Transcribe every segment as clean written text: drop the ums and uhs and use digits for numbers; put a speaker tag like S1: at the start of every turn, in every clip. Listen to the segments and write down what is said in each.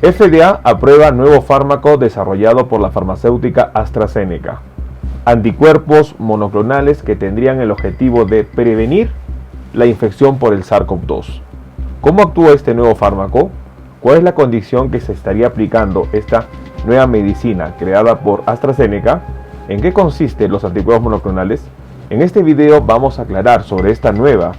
S1: FDA aprueba nuevo fármaco desarrollado por la farmacéutica AstraZeneca. Anticuerpos monoclonales que tendrían el objetivo de prevenir la infección por el SARS-CoV-2. ¿Cómo actúa este nuevo fármaco? ¿Cuál es la condición que se estaría aplicando esta nueva medicina creada por AstraZeneca? ¿En qué consisten los anticuerpos monoclonales? En este video vamos a aclarar sobre esta nueva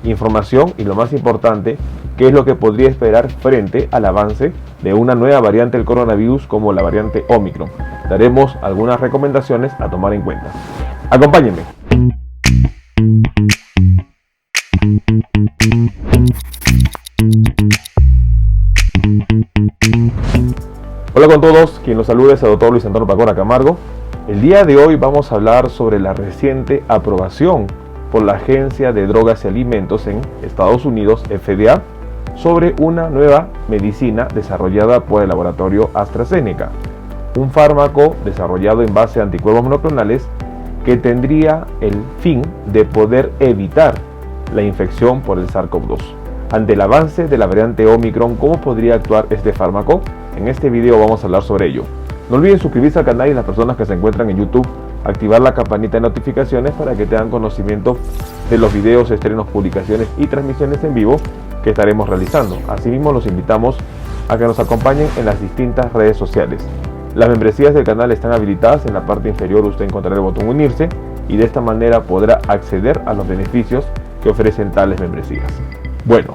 S1: información y lo más importante, qué es lo que podría esperar frente al avance de una nueva variante del coronavirus como la variante Omicron. Daremos algunas recomendaciones a tomar en cuenta. Acompáñenme. Hola con todos, quien los saluda es el Dr. Luis Antonio Pacora Camargo. El día de hoy vamos a hablar sobre la reciente aprobación por la Agencia de Drogas y Alimentos en Estados Unidos, FDA, sobre una nueva medicina desarrollada por el laboratorio AstraZeneca, un fármaco desarrollado en base a anticuerpos monoclonales que tendría el fin de poder evitar la infección por el SARS-CoV-2. Ante el avance de la variante Omicron, ¿cómo podría actuar este fármaco? En este video vamos a hablar sobre ello. No olviden suscribirse al canal y las personas que se encuentran en YouTube, activar la campanita de notificaciones para que tengan conocimiento de los videos, estrenos, publicaciones y transmisiones en vivo que estaremos realizando. Asimismo, los invitamos a que nos acompañen en las distintas redes sociales. Las membresías del canal están habilitadas. En la parte inferior usted encontrará el botón unirse y de esta manera podrá acceder a los beneficios que ofrecen tales membresías. Bueno,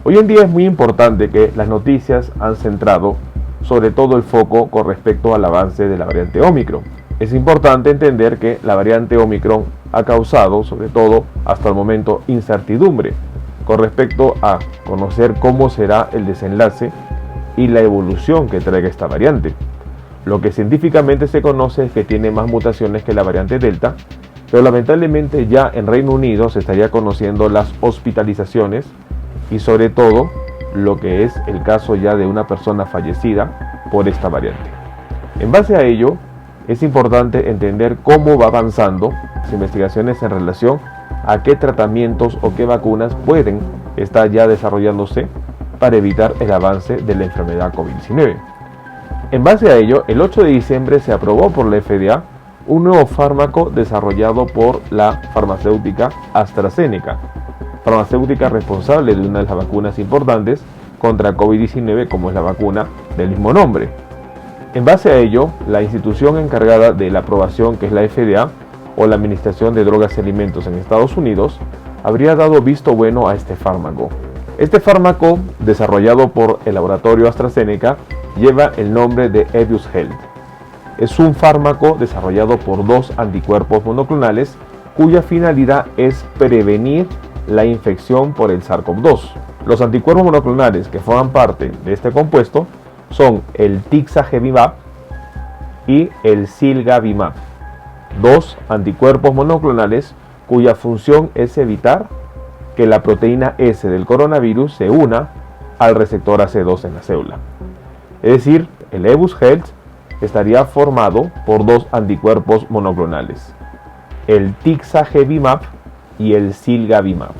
S1: hoy en día es muy importante que las noticias han centrado sobre todo el foco con respecto al avance de la variante Omicron. Es importante entender que la variante Omicron ha causado, sobre todo hasta el momento, incertidumbre con respecto a conocer cómo será el desenlace y la evolución que traiga esta variante. Lo que científicamente se conoce es que tiene más mutaciones que la variante Delta, pero lamentablemente ya en Reino Unido se estaría conociendo las hospitalizaciones y sobre todo lo que es el caso ya de una persona fallecida por esta variante. En base a ello, es importante entender cómo va avanzando las investigaciones en relación a qué tratamientos o qué vacunas pueden estar ya desarrollándose para evitar el avance de la enfermedad COVID-19. En base a ello, el 8 de diciembre se aprobó por la FDA un nuevo fármaco desarrollado por la farmacéutica AstraZeneca, farmacéutica responsable de una de las vacunas importantes contra COVID-19 como es la vacuna del mismo nombre. En base a ello, la institución encargada de la aprobación, que es la FDA, o la Administración de Drogas y Alimentos en Estados Unidos, habría dado visto bueno a este fármaco. Este fármaco, desarrollado por el laboratorio AstraZeneca, lleva el nombre de Evusheld. Es un fármaco desarrollado por dos anticuerpos monoclonales cuya finalidad es prevenir la infección por el SARS-CoV-2. Los anticuerpos monoclonales que forman parte de este compuesto son el Tixagevimab y el Cilgavimab, dos anticuerpos monoclonales cuya función es evitar que la proteína S del coronavirus se una al receptor AC2 en la célula. Es decir, el Evusheld estaría formado por dos anticuerpos monoclonales, el Tixagevimab y el Cilgavimab.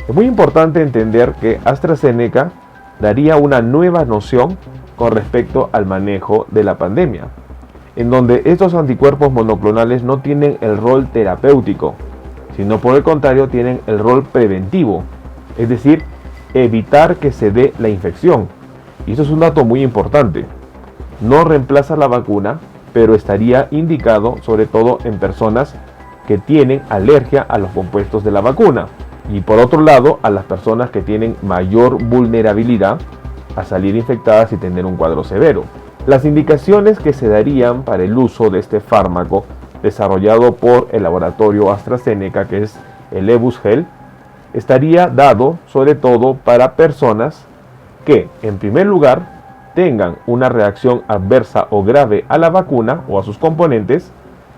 S1: Es muy importante entender que AstraZeneca daría una nueva noción con respecto al manejo de la pandemia, en donde estos anticuerpos monoclonales no tienen el rol terapéutico, sino por el contrario tienen el rol preventivo, es decir, evitar que se dé la infección. Y eso es un dato muy importante. No reemplaza la vacuna, pero estaría indicado sobre todo en personas que tienen alergia a los compuestos de la vacuna. Y por otro lado, a las personas que tienen mayor vulnerabilidad a salir infectadas y tener un cuadro severo. Las indicaciones que se darían para el uso de este fármaco desarrollado por el laboratorio AstraZeneca, que es el Evusheld, estaría dado sobre todo para personas que, en primer lugar, tengan una reacción adversa o grave a la vacuna o a sus componentes,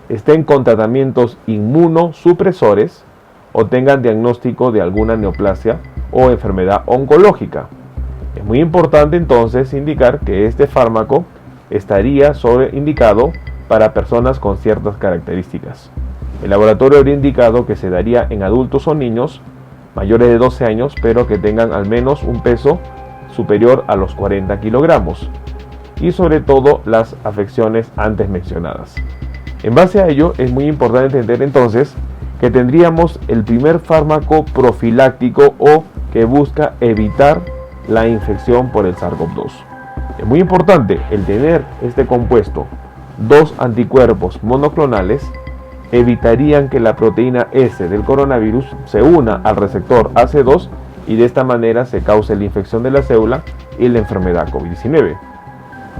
S1: estén con tratamientos inmunosupresores o tengan diagnóstico de alguna neoplasia o enfermedad oncológica. Es muy importante entonces indicar que este fármaco estaría indicado para personas con ciertas características. El laboratorio habría indicado que se daría en adultos o niños mayores de 12 años, pero que tengan al menos un peso superior a los 40 kilogramos y sobre todo las afecciones antes mencionadas. En base a ello es muy importante entender entonces que tendríamos el primer fármaco profiláctico o que busca evitar la infección por el SARS-CoV-2. Es muy importante el tener este compuesto, dos anticuerpos monoclonales evitarían que la proteína S del coronavirus se una al receptor AC2 y de esta manera se cause la infección de la célula y la enfermedad COVID-19.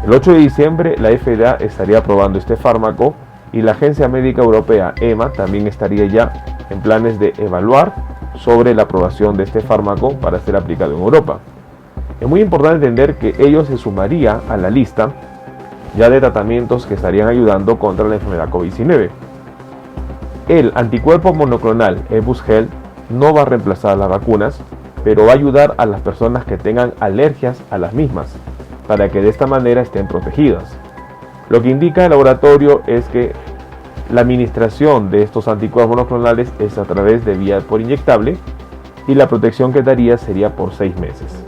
S1: El 8 de diciembre la FDA estaría aprobando este fármaco y la Agencia Médica Europea EMA también estaría ya en planes de evaluar sobre la aprobación de este fármaco para ser aplicado en Europa. Es muy importante entender que ello se sumaría a la lista ya de tratamientos que estarían ayudando contra la enfermedad COVID-19. El anticuerpo monoclonal Ebusgel no va a reemplazar las vacunas, pero va a ayudar a las personas que tengan alergias a las mismas, para que de esta manera estén protegidas. Lo que indica el laboratorio es que la administración de estos anticuerpos monoclonales es a través de vía por inyectable y la protección que daría sería por 6 meses.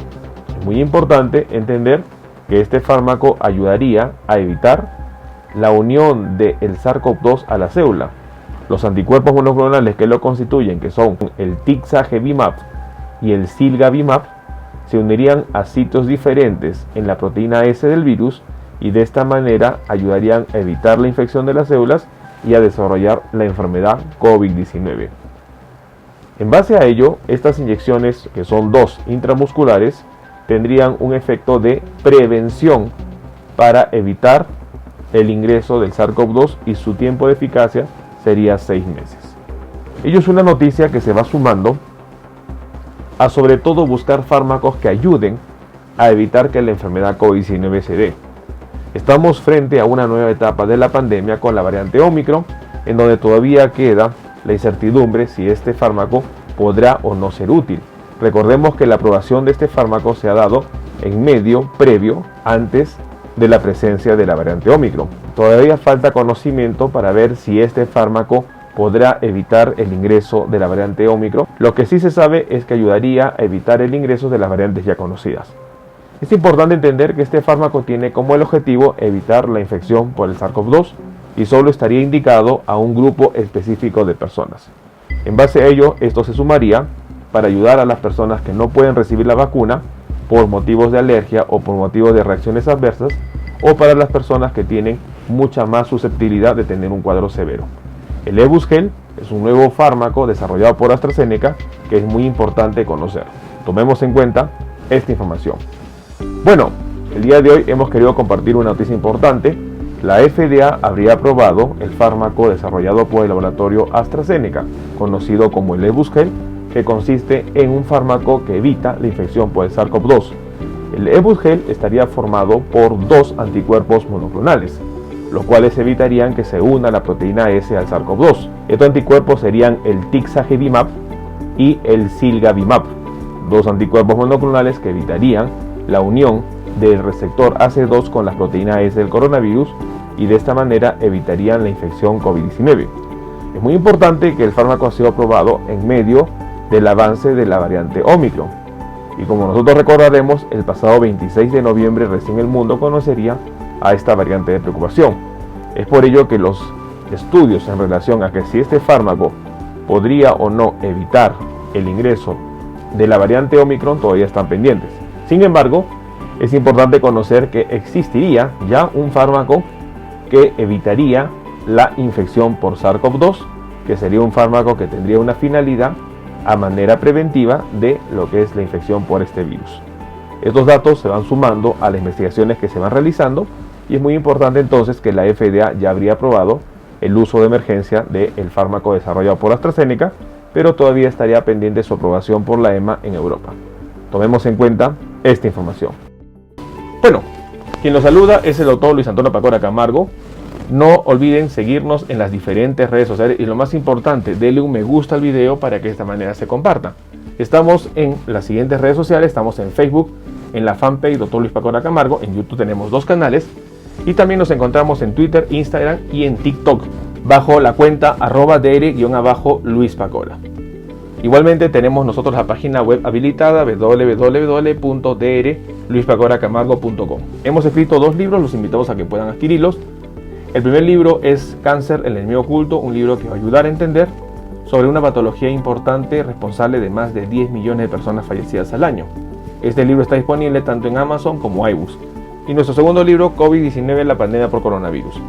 S1: Es muy importante entender que este fármaco ayudaría a evitar la unión del SARS-CoV-2 a la célula. Los anticuerpos monoclonales que lo constituyen, que son el Tixagevimab y el Silgavimab, se unirían a sitios diferentes en la proteína S del virus y de esta manera ayudarían a evitar la infección de las células y a desarrollar la enfermedad COVID-19. En base a ello, estas inyecciones, que son 2 intramusculares, tendrían un efecto de prevención para evitar el ingreso del SARS-CoV-2 y su tiempo de eficacia sería 6 meses. Ello es una noticia que se va sumando a sobre todo buscar fármacos que ayuden a evitar que la enfermedad COVID-19 se dé. Estamos frente a una nueva etapa de la pandemia con la variante Omicron, en donde todavía queda la incertidumbre si este fármaco podrá o no ser útil. Recordemos que la aprobación de este fármaco se ha dado en medio previo antes de la presencia de la variante Omicron. Todavía falta conocimiento para ver si este fármaco podrá evitar el ingreso de la variante Omicron. Lo que sí se sabe es que ayudaría a evitar el ingreso de las variantes ya conocidas. Es importante entender que este fármaco tiene como el objetivo evitar la infección por el SARS-CoV-2 y solo estaría indicado a un grupo específico de personas. En base a ello, esto se sumaría para ayudar a las personas que no pueden recibir la vacuna por motivos de alergia o por motivos de reacciones adversas, o para las personas que tienen mucha más susceptibilidad de tener un cuadro severo. El Ebusgel es un nuevo fármaco desarrollado por AstraZeneca que es muy importante conocer. Tomemos en cuenta esta información. Bueno, el día de hoy hemos querido compartir una noticia importante. La FDA habría aprobado el fármaco desarrollado por el laboratorio AstraZeneca, conocido como el Ebusgel, que consiste en un fármaco que evita la infección por el SARS-CoV-2. El Ebusgel estaría formado por 2 anticuerpos monoclonales, los cuales evitarían que se una la proteína S al SARS-CoV-2. Estos anticuerpos serían el Tixagevimab y el Silgavimab, 2 anticuerpos monoclonales que evitarían la unión del receptor AC2 con la proteína S del coronavirus y de esta manera evitarían la infección COVID-19. Es muy importante que el fármaco ha sido aprobado en medio del avance de la variante Omicron. Y como nosotros recordaremos, el pasado 26 de noviembre recién el mundo conocería a esta variante de preocupación. Es por ello que los estudios en relación a que si este fármaco podría o no evitar el ingreso de la variante Omicron todavía están pendientes. Sin embargo, es importante conocer que existiría ya un fármaco que evitaría la infección por SARS-CoV-2, que sería un fármaco que tendría una finalidad a manera preventiva de lo que es la infección por este virus. Estos datos se van sumando a las investigaciones que se van realizando y es muy importante entonces que la FDA ya habría aprobado el uso de emergencia del fármaco desarrollado por AstraZeneca, pero todavía estaría pendiente su aprobación por la EMA en Europa. Tomemos en cuenta esta información. Bueno, quien los saluda es el doctor Luis Antonio Pacora Camargo. No olviden seguirnos en las diferentes redes sociales y lo más importante, denle un me gusta al video para que de esta manera se comparta. Estamos en las siguientes redes sociales, estamos en Facebook, en la fanpage Dr. Luis Pacora Camargo, en YouTube tenemos 2 canales y también nos encontramos en Twitter, Instagram y en TikTok bajo la cuenta @dr_Luis Pacora. Igualmente tenemos nosotros la página web habilitada www.drluispacoracamargo.com. Hemos escrito 2 libros, los invitamos a que puedan adquirirlos. El primer libro es Cáncer, el enemigo oculto, un libro que va a ayudar a entender sobre una patología importante responsable de más de 10 millones de personas fallecidas al año. Este libro está disponible tanto en Amazon como iBooks. Y nuestro segundo libro, COVID-19, la pandemia por coronavirus.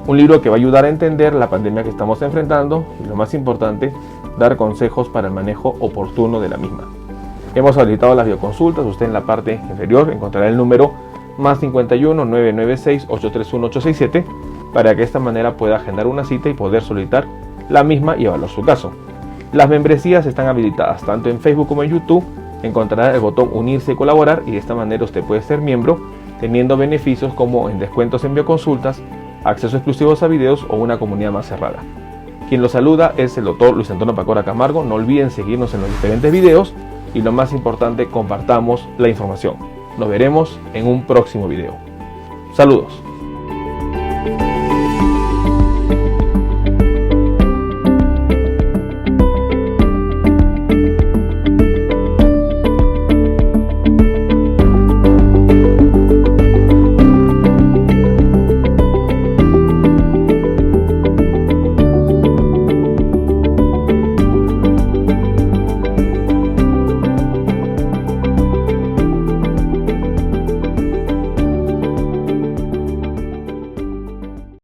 S1: Un libro que va a ayudar a entender la pandemia que estamos enfrentando y, lo más importante, dar consejos para el manejo oportuno de la misma. Hemos habilitado las videoconsultas. Usted en la parte inferior encontrará el número +51 996 831 867 para que de esta manera pueda agendar una cita y poder solicitar la misma y evaluar su caso. Las membresías están habilitadas tanto en Facebook como en YouTube. Encontrará el botón unirse y colaborar, y de esta manera usted puede ser miembro teniendo beneficios como en descuentos en bioconsultas, acceso exclusivos a videos o una comunidad más cerrada. Quien lo saluda es el doctor Luis Antonio Pacora Camargo. No olviden seguirnos en los diferentes videos y, lo más importante, compartamos la información. Nos veremos en un próximo video. Saludos.